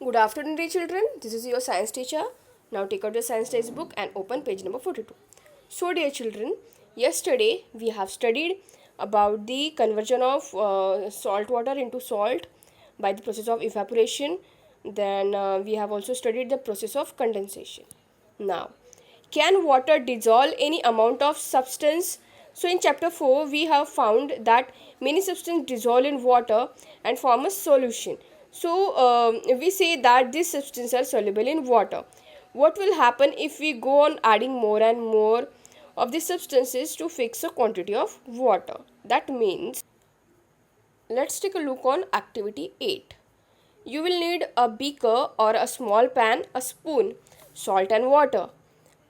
Good afternoon, dear children. This is your science teacher. Now take out your science textbook and open page number 42. So, dear children, yesterday we have studied about the conversion of salt water into salt by the process of evaporation. Then we have also studied the process of condensation. Now, can water dissolve any amount of substance? So, in chapter 4, we have found that many substances dissolve in water and form a solution. So, we say that these substances are soluble in water. What will happen if we go on adding more and more of these substances to fix a quantity of water? That means, let's take a look on activity 8. You will need a beaker or a small pan, a spoon, salt and water.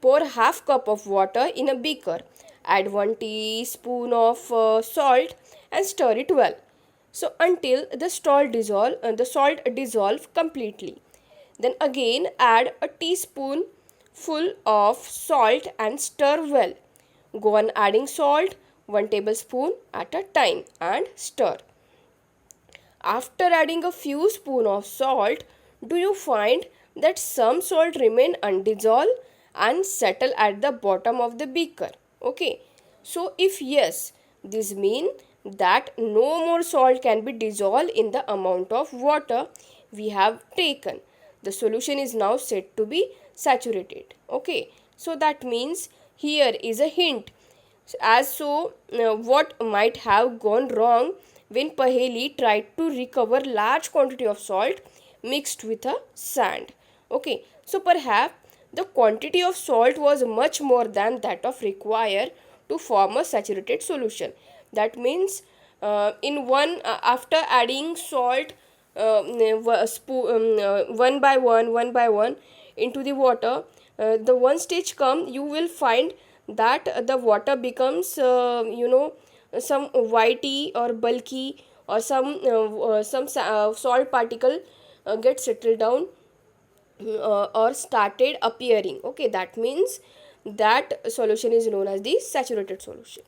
Pour half cup of water in a beaker. Add 1 teaspoon of salt and stir it well. So until the salt dissolve completely. Then again add a teaspoon full of salt and stir well. Go on adding salt 1 tablespoon at a time and stir. After adding a few spoon of salt, do you find that some salt remain undissolved and settle at the bottom of the beaker? Okay. So if yes, this means that no more salt can be dissolved in the amount of water we have taken. The solution is now said to be saturated. Okay. So that means here is a hint what might have gone wrong when Paheli tried to recover large quantity of salt mixed with a sand. Okay, so perhaps the quantity of salt was much more than that of required to form a saturated solution. That means after adding salt one by one into the water, the one stage come, you will find that the water becomes some whitey or bulky, or some salt particle get settled down or started appearing. Okay, that means that solution is known as the saturated solution.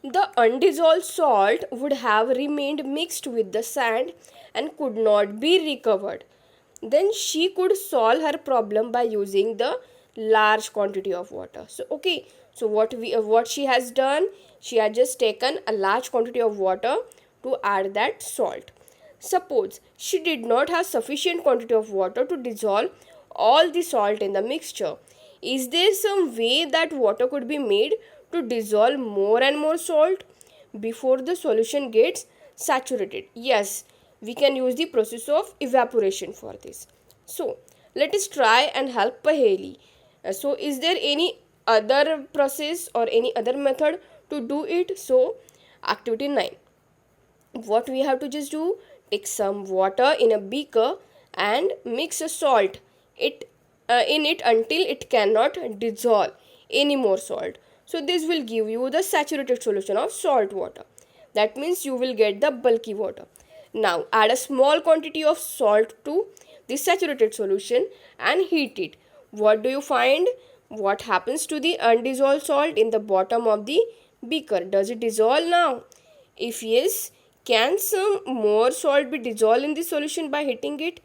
The undissolved salt would have remained mixed with the sand and could not be recovered. Then she could solve her problem by using the large quantity of water. So okay, so what she has done, she has just taken a large quantity of water to add that salt. Suppose she did not have sufficient quantity of water to dissolve all the salt in the mixture. Is there some way that water could be made to dissolve more and more salt before the solution gets saturated? Yes, we can use the process of evaporation for this. So, let us try and help Paheli. So, is there any other process or any other method to do it? So, activity 9. What we have to just do, take some water in a beaker and mix a salt in it until it cannot dissolve any more salt. So this will give you the saturated solution of salt water. That means you will get the bulky water. Now add a small quantity of salt to the saturated solution and heat it. What do you find? What happens to the undissolved salt in the bottom of the beaker? Does it dissolve now? If yes, can some more salt be dissolved in the solution by heating it?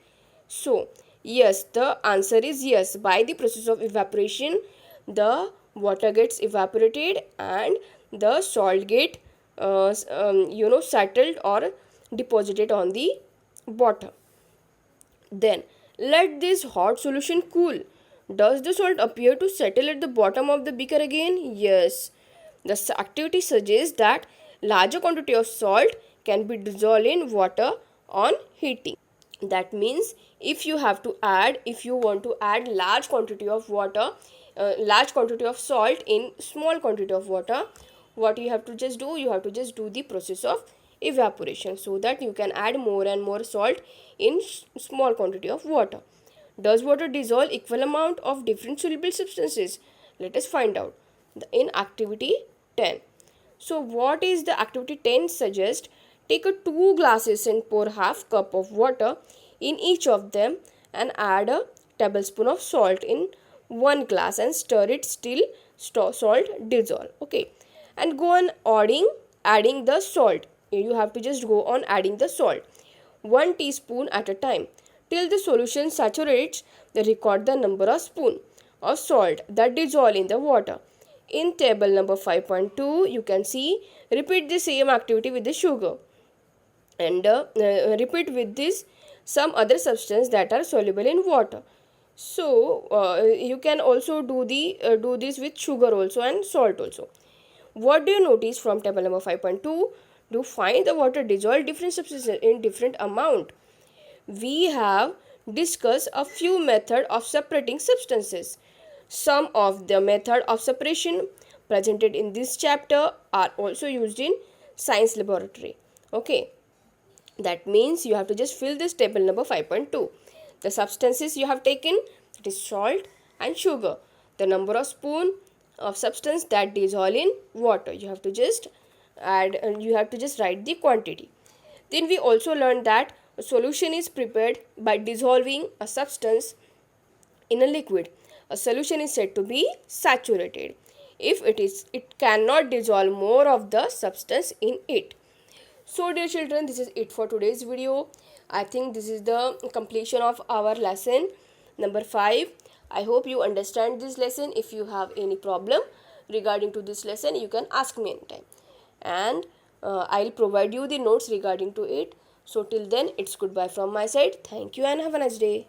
So, yes, the answer is yes. By the process of evaporation, the water gets evaporated and the salt get settled or deposited on the bottom. Then, let this hot solution cool. Does the salt appear to settle at the bottom of the beaker again? Yes. The activity suggests that larger quantity of salt can be dissolved in water on heating. That means if you want to add large quantity of salt in small quantity of water, what you have to just do, you have to just do the process of evaporation so that you can add more and more salt in small quantity of water. Does water dissolve equal amount of different soluble substances? Let us find out in activity 10. So what is the activity 10 suggest? Take a 2 glasses and pour half cup of water in each of them and add a tablespoon of salt in one glass and stir it till salt dissolve. Okay, and go on adding the salt. You have to just go on adding the salt 1 teaspoon at a time. Till the solution saturates, record the number of spoon of salt that dissolve in the water. In table number 5.2, you can see repeat the same activity with the sugar, and repeat with this some other substance that are soluble in water. So you can also do this with sugar also and salt also. What do you notice from table number 5.2? Do find the water dissolve different substances in different amount. We have discussed a few methods of separating substances. Some of the method of separation presented in this chapter are also used in science laboratory. Okay, that means you have to just fill this table number 5.2. The substances you have taken, that is salt and sugar. The number of spoon of substance that dissolve in water. You have to just add, you have to just write the quantity. Then we also learned that a solution is prepared by dissolving a substance in a liquid. A solution is said to be saturated if it cannot dissolve more of the substance in it. So dear children, this is it for today's video. I think this is the completion of our lesson number 5. I hope you understand this lesson. If you have any problem regarding to this lesson, you can ask me anytime, and I'll provide you the notes regarding to it. So till then, it's goodbye from my side. Thank you and have a nice day.